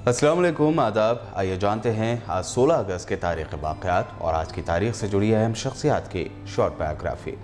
अस्सलाम वालेकुम, आदाब। आइए जानते हैं आज 16 अगस्त के तारीख़ वाक़यात और आज की तारीख़ से जुड़ी अहम शख्सियात की शॉर्ट बायोग्राफी।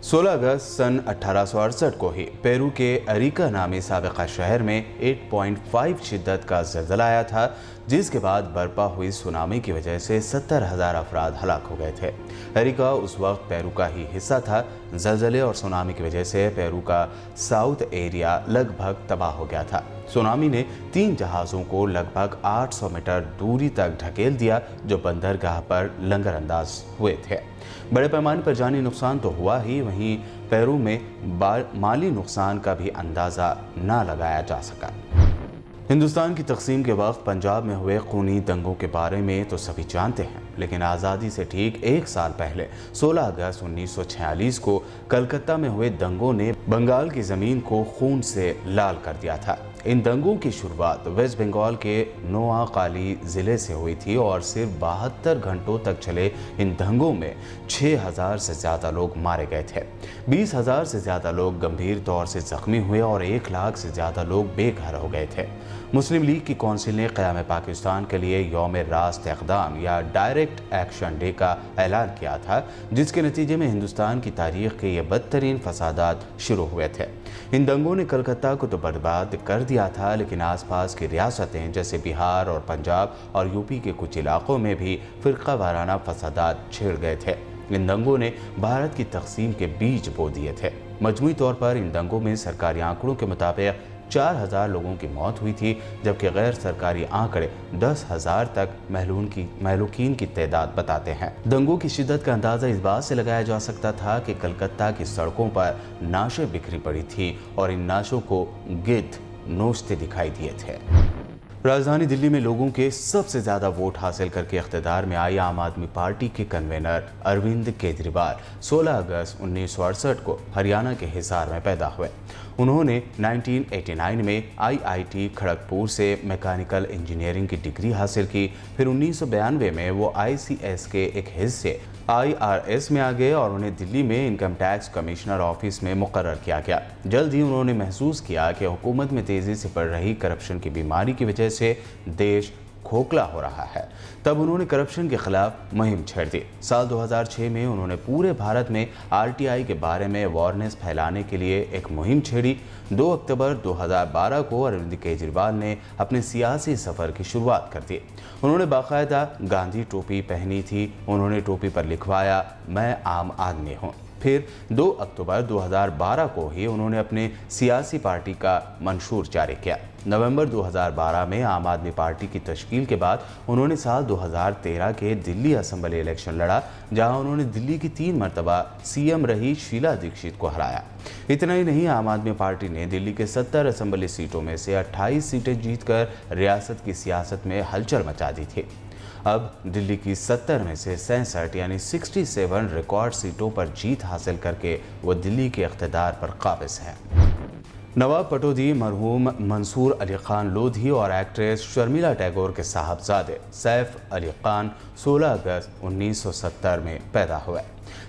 16 अगस्त सन 1868 को ही पेरू के अरिका नामी साबिक़ा शहर में 8.5 शिद्दत का ज़लज़ला आया था, जिसके बाद बर्पा हुई सुनामी की वजह से 70,000 अफराद हलाक हो गए थे। अरिका उस वक्त पेरू का ही हिस्सा था। ज़लज़ले और सुनामी की वजह से पेरू का साउथ एरिया लगभग तबाह हो गया था। सुनामी ने 3 जहाज़ों को लगभग 800 मीटर दूरी तक ढकेल दिया, जो बंदरगाह पर लंगरअंदाज हुए थे। बड़े पैमाने पर जानी नुकसान तो हुआ ही, वहीं पेरू में माली नुकसान का भी अंदाज़ा ना लगाया जा सका। हिंदुस्तान की तकसीम के वक्त पंजाब में हुए खूनी दंगों के बारे में तो सभी जानते हैं, लेकिन आज़ादी से ठीक 1 साल पहले 16 अगस्त 1946 को कलकत्ता में हुए दंगों ने बंगाल की ज़मीन को खून से लाल कर दिया था। इन दंगों की शुरुआत वेस्ट बंगाल के नोआखाली ज़िले से हुई थी और सिर्फ 72 घंटों तक चले इन दंगों में 6,000 से ज़्यादा लोग मारे गए थे। 20,000 से ज़्यादा लोग गंभीर तौर से जख्मी हुए और 1 लाख से ज़्यादा लोग बेघर हो गए थे। मुस्लिम लीग की कौंसिल ने क़याम पाकिस्तान के लिए यौम रास्त इक़दाम या डायरेक्ट एक्शन डे का ऐलान किया था, जिसके नतीजे में हिंदुस्तान की तारीख़ के ये बदतरीन फसादात शुरू हुए थे। इन दंगों ने कलकत्ता को तो बर्बाद कर दिया था, लेकिन आसपास की रियासतें जैसे बिहार और पंजाब और यूपी के कुछ इलाकों में भी फ़िरका वाराना फसादात छिड़ गए थे। इन दंगों ने भारत की तकसीम के बीज बो दिए थे। मजमूई तौर पर इन दंगों में सरकारी आंकड़ों के मुताबिक 4,000 लोगों की मौत हुई थी, जबकि गैर सरकारी आंकड़े 10,000 तक महलूकीन की तादाद बताते हैं। दंगों की शिद्दत का अंदाज़ा इस बात से लगाया जा सकता था कि कलकत्ता की सड़कों पर नाशें बिखरी पड़ी थी और इन नाशों को गिद्ध नोचते दिखाई दिए थे। राजधानी दिल्ली में लोगों के सबसे ज़्यादा वोट हासिल करके इख्तिदार में आई आम आदमी पार्टी के कन्वेनर अरविंद केजरीवाल 16 अगस्त 1968 को हरियाणा के हिसार में पैदा हुए। उन्होंने 1989 में IIT खड़गपुर से मैकेनिकल इंजीनियरिंग की डिग्री हासिल की। फिर 1992 में वो ICS के एक हिस्से IRS में आ गए और उन्हें दिल्ली में इनकम टैक्स कमिश्नर ऑफिस में मुकर्रर किया गया। जल्द ही उन्होंने महसूस किया कि हुकूमत में तेज़ी से बढ़ रही करप्शन की बीमारी की वजह से देश खोखला हो रहा है। तब उन्होंने करप्शन के खिलाफ मुहिम छेड़ दी। साल 2006 में उन्होंने पूरे भारत में RTI के बारे में अवेयरनेस फैलाने के लिए एक मुहिम छेड़ी। 2 अक्टूबर 2012 को अरविंद केजरीवाल ने अपने सियासी सफ़र की शुरुआत कर दी। उन्होंने बाकायदा गांधी टोपी पहनी थी। उन्होंने टोपी पर लिखवाया, मैं आम आदमी हूँ। फिर 2 अक्टूबर 2012 को ही उन्होंने अपने सियासी पार्टी का मंशूर जारी किया। नवंबर 2012 में आम आदमी पार्टी की तश्कील के बाद उन्होंने साल 2013 के दिल्ली असेंबली इलेक्शन लड़ा, जहां उन्होंने दिल्ली की 3 मरतबा CM रही शीला दीक्षित को हराया। इतना ही नहीं, आम आदमी पार्टी ने दिल्ली के 70 असेंबली सीटों में से 28 सीटें जीतकर रियासत की सियासत में हलचल मचा दी थी। अब दिल्ली की 70 में से 67 यानी 67 रिकॉर्ड सीटों पर जीत हासिल करके वो दिल्ली के इख्तिदार पर काबिज है। नवाब पटौदी मरहूम मंसूर अली खान लोधी और एक्ट्रेस शर्मिला टैगोर के साहबजादे सैफ अली खान 16 अगस्त 1970 में पैदा हुए।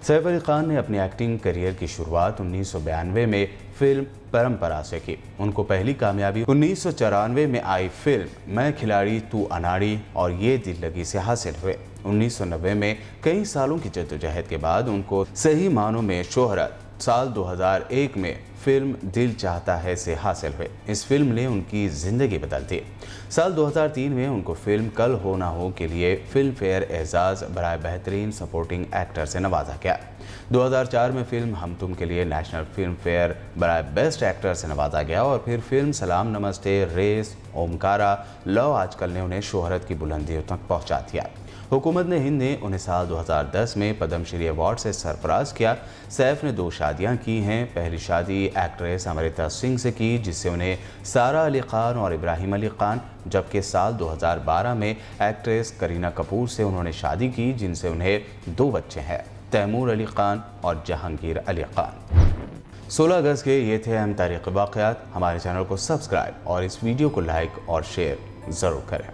सैफ अली खान ने अपनी एक्टिंग करियर की शुरुआत 1992 में फिल्म परंपरा से की। उनको पहली कामयाबी 1994 में आई फिल्म मैं खिलाड़ी तू अनाड़ी और ये दिल लगी से हासिल हुए। 1990 में कई सालों की जद्दोजहद के बाद उनको सही मानों में शोहरत साल 2001 में फिल्म दिल चाहता है से हासिल हुए। इस फिल्म ने उनकी ज़िंदगी बदल दी। साल 2003 में उनको फिल्म कल हो ना हो के लिए फिल्म फेयर एजाज़ बराए बेहतरीन सपोर्टिंग एक्टर से नवाजा गया। 2004 में फिल्म हम तुम के लिए नेशनल फिल्म फेयर बराए बेस्ट एक्टर से नवाजा गया और फिर फिल्म सलाम नमस्ते, रेस, ओमकारा, लव आजकल ने उन्हें शोहरत की बुलंदियों तक पहुंचा दिया। हुकूमत ने हिंद ने उन्हें साल 2010 में पद्मश्री अवार्ड से सरफराज किया। सैफ ने 2 शादियां की हैं। पहली शादी एक्ट्रेस अमृता सिंह से की, जिससे उन्हें सारा अली खान और इब्राहिम अली खान, जबकि साल 2012 में एक्ट्रेस करीना कपूर से उन्होंने शादी की, जिनसे उन्हें 2 बच्चे हैं, तैमूर अली खान और जहांगीर अली खान। 16 अगस्त के ये थे अहम तारीख़ी वाक़यात। हमारे चैनल को सब्सक्राइब और इस वीडियो को लाइक और शेयर ज़रूर करें।